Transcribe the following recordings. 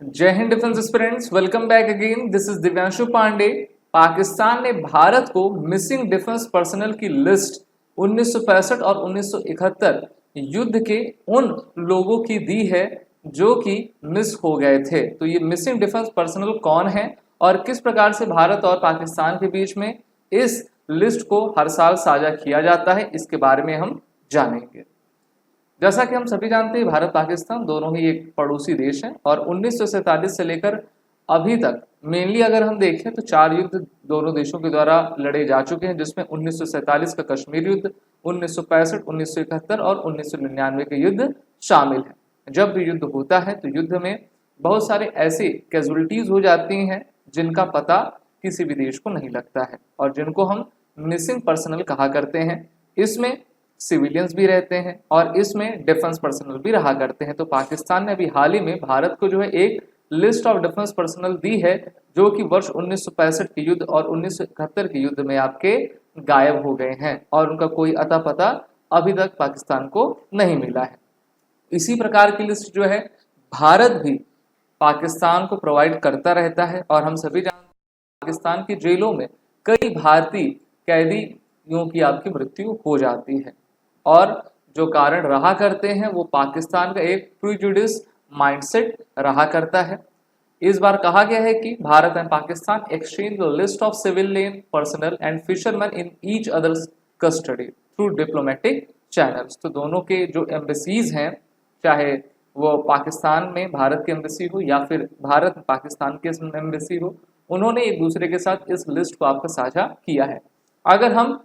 जय Hind defence aspirants, welcome back again. This is Divyanshu Pandey. Pakistan ने भारत को मिसिंग डिफेंस पर्सनल की लिस्ट 1965 और 1971 युद्ध के उन लोगों की दी है जो कि मिस हो गए थे। तो ये मिसिंग डिफेंस पर्सनल कौन है और किस प्रकार से भारत और पाकिस्तान के बीच में इस लिस्ट को हर साल साझा किया जाता है, इसके बारे में हम जानेंगे। जैसा कि हम सभी जानते हैं, भारत पाकिस्तान दोनों ही एक पड़ोसी देश हैं और 1947 से लेकर अभी तक मेनली अगर हम देखें तो 4 युद्ध दोनों देशों के द्वारा लड़े जा चुके हैं, जिसमें 1947 का कश्मीर युद्ध, 1965, 1971 और 1999 के युद्ध शामिल है। जब भी युद्ध होता है तो युद्ध में बहुत सारे ऐसे कैजुअलिटीज हो जाती हैं जिनका पता किसी भी देश को नहीं लगता है और जिनको हम मिसिंग पर्सनल कहा करते हैं। इसमें सिविलियंस भी रहते हैं और इसमें डिफेंस पर्सनल भी रहा करते हैं। तो पाकिस्तान ने अभी हाल ही में भारत को जो है एक लिस्ट ऑफ डिफेंस पर्सनल दी है जो कि वर्ष 1965 के युद्ध और 1971 के युद्ध में आपके गायब हो गए हैं और उनका कोई अता पता अभी तक पाकिस्तान को नहीं मिला है। इसी प्रकार की लिस्ट जो है भारत भी पाकिस्तान को प्रोवाइड करता रहता है और हम सभी जानते हैं पाकिस्तान की जेलों में कई भारतीय कैदियों की आपकी मृत्यु हो जाती है और जो कारण रहा करते हैं वो पाकिस्तान का एक प्रीजुडिस माइंडसेट रहा करता है। इस बार कहा गया है कि Bharat and Pakistan exchange the list of civilian personal and fisherman in each others custody through diplomatic channels. तो दोनों के जो एम्बेसीज हैं, चाहे वो पाकिस्तान में भारत की एम्बेसी हो या फिर भारत में पाकिस्तान की एम्बेसी हो, उन्होंने एक दूसरे के साथ इस लिस्ट को आपका साझा किया है। अगर हम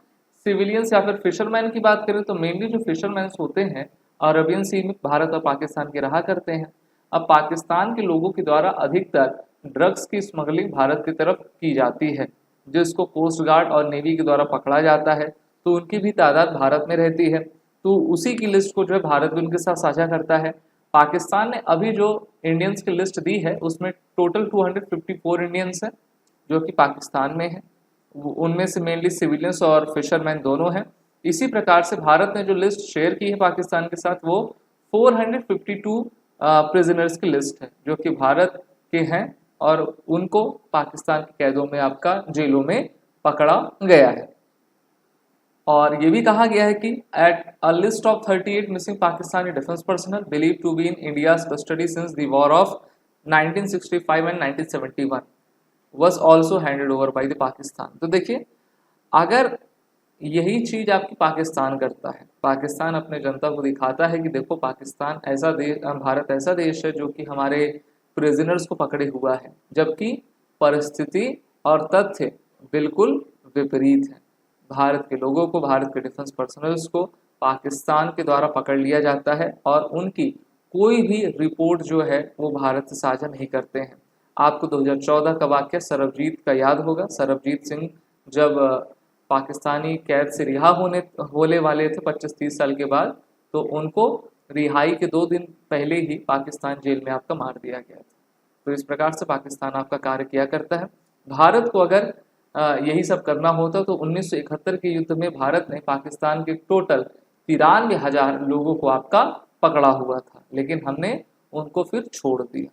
सिविलियंस या फिर फिशरमैन की बात करें तो मेनली जो फिशरमैन होते हैं अरबियन सी में भारत और पाकिस्तान के रहा करते हैं। अब पाकिस्तान के लोगों के द्वारा अधिकतर ड्रग्स की स्मगलिंग भारत की तरफ की जाती है, जिसको कोस्ट गार्ड और नेवी के द्वारा पकड़ा जाता है, तो उनकी भी तादाद भारत में रहती है। तो उसी की लिस्ट को जो है भारत भी उनके साथ साझा करता है। पाकिस्तान ने अभी जो इंडियंस की लिस्ट दी है उसमें टोटल 254 इंडियंस है जो कि पाकिस्तान में है, उनमें से मेनली सिविलियंस और फिशरमैन दोनों हैं। इसी प्रकार से भारत ने जो लिस्ट शेयर की है पाकिस्तान के साथ वो 452 प्रिजनर्स की लिस्ट है जो कि भारत के हैं और उनको पाकिस्तान के कैदों में आपका जेलों में पकड़ा गया है। और ये भी कहा गया है कि at a list of 38 missing Pakistani defence personnel believe to be in India's custody since the war of 1965 and 1971 was also handed over by the Pakistan. तो देखिए, अगर यही चीज आपकी पाकिस्तान करता है, पाकिस्तान अपने जनता को दिखाता है कि देखो पाकिस्तान ऐसा देश, भारत ऐसा देश है जो कि हमारे प्रिजनर्स को पकड़े हुआ है, जबकि परिस्थिति और तथ्य बिल्कुल विपरीत है। भारत के लोगों को, भारत के डिफेंस पर्सनल्स को पाकिस्तान के द्वारा पकड़ लिया जाता है और उनकी कोई भी रिपोर्ट जो है वो भारत से साझा नहीं करते हैं। आपको 2014 का वाक्य सरबजीत का याद होगा। सरबजीत सिंह जब पाकिस्तानी कैद से रिहा होने वाले थे 25-30 साल के बाद, तो उनको रिहाई के 2 दिन पहले ही पाकिस्तान जेल में आपका मार दिया गया था। तो इस प्रकार से पाकिस्तान आपका कार्य किया करता है। भारत को अगर यही सब करना होता तो 1971 के युद्ध में भारत ने पाकिस्तान के टोटल 93,000 लोगों को आपका पकड़ा हुआ था, लेकिन हमने उनको फिर छोड़ दिया।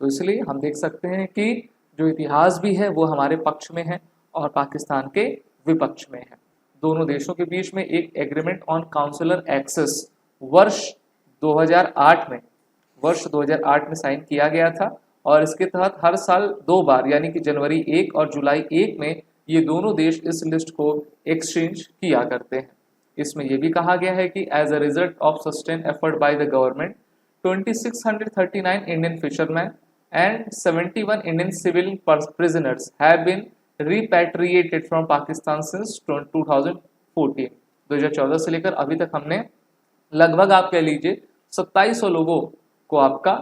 तो इसलिए हम देख सकते हैं कि जो इतिहास भी है वो हमारे पक्ष में है और पाकिस्तान के विपक्ष में है। दोनों देशों के बीच में एक एग्रीमेंट ऑन काउंसलर एक्सेस वर्ष 2008 में साइन किया गया था और इसके तहत हर साल 2 बार यानी कि जनवरी 1 और जुलाई 1 में ये दोनों देश इस लिस्ट को एक्सचेंज किया करते हैं। इसमें यह भी कहा गया है कि as a result of sustain effort by the government 2639 Indian fishermen and 71 Indian civil prisoners have been repatriated from Pakistan since 2014। 2014 से लेकर अभी तक हमने लगभग आप कह लीजिए 2700 लोगों को आपका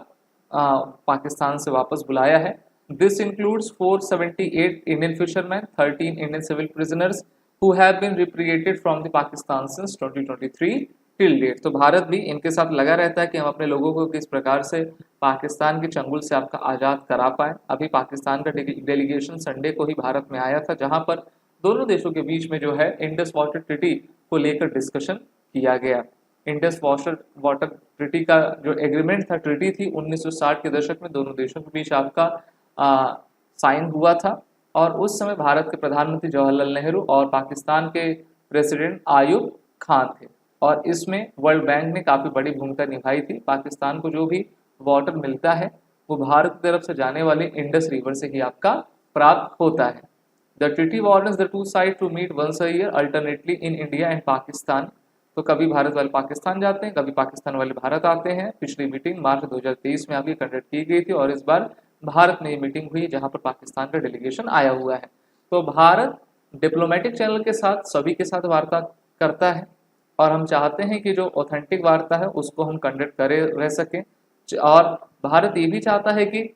पाकिस्तान से वापस बुलाया है। This includes 478 Indian fishermen, 13 Indian civil prisoners who have been repatriated from the Pakistan since 2023 till date. तो भारत भी इनके साथ लगा रहता है कि हम अपने लोगों को किस प्रकार से पाकिस्तान के चंगुल से आपका आज़ाद करा पाए। अभी पाकिस्तान का डेलीगेशन संडे को ही भारत में आया था, जहां पर दोनों देशों के बीच में जो है इंडस वाटर ट्रीटी को लेकर डिस्कशन किया गया। इंडस वाटर ट्रीटी का जो एग्रीमेंट था, ट्रीटी थी, 1960 के दशक में दोनों देशों के बीच आपका साइन हुआ था। और उस समय भारत के प्रधानमंत्री जवाहरलाल नेहरू और पाकिस्तान के प्रेसिडेंट आयूब खान थे। और इसमें वर्ल्ड बैंक ने काफ़ी बड़ी भूमिका निभाई थी। पाकिस्तान को जो भी वाटर मिलता है वो भारत की तरफ से जाने वाले इंडस रिवर से ही आपका प्राप्त होता है। The treaty warns the two side to meet once a year alternately in India and Pakistan. तो कभी भारत वाले पाकिस्तान जाते हैं, कभी पाकिस्तान वाले भारत आते हैं। पिछली मीटिंग मार्च 2023 में आपकी कंडक्ट की गई थी और इस बार भारत में ये मीटिंग हुई जहां पर पाकिस्तान का डेलीगेशन आया हुआ है। तो भारत डिप्लोमेटिक चैनल के साथ सभी के साथ वार्ता करता है और हम चाहते हैं कि जो ऑथेंटिक वार्ता है उसको हम कंडक्ट करे रह सकें। और भारत ये भी चाहता है कि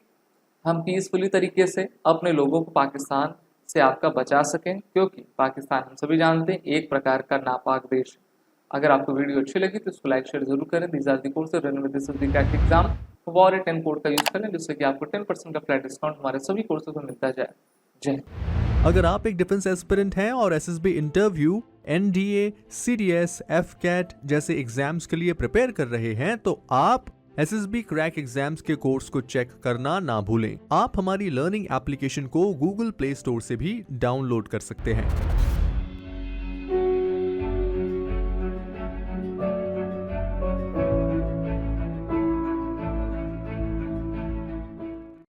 हम पीसफुली तरीके से अपने लोगों को पाकिस्तान से आपका बचा सकें, क्योंकि पाकिस्तान हम सभी जानते हैं एक प्रकार का नापाक देश है। अगर आपको वीडियो अच्छी लगी तो इसको लाइक शेयर जरूर करें। These are the course run with this is the crack exam वॉरेट 10 कोड का यूज करें जिससे कि आपको 10% का फ्लैट डिस्काउंट हमारे सभी कोर्सेज में मिलता जाए। जय हिंद। अगर आप एक डिफेंस एस्पिरेंट हैं और SSB interview, NDA, CDS, AFCAT जैसे एग्जाम्स के लिए प्रिपेयर कर रहे हैं तो आप एसएसबी क्रैक एग्जाम्स के कोर्स को चेक करना ना भूलें। आप हमारी लर्निंग एप्लीकेशन को गूगल प्ले स्टोर से भी डाउनलोड कर सकते हैं।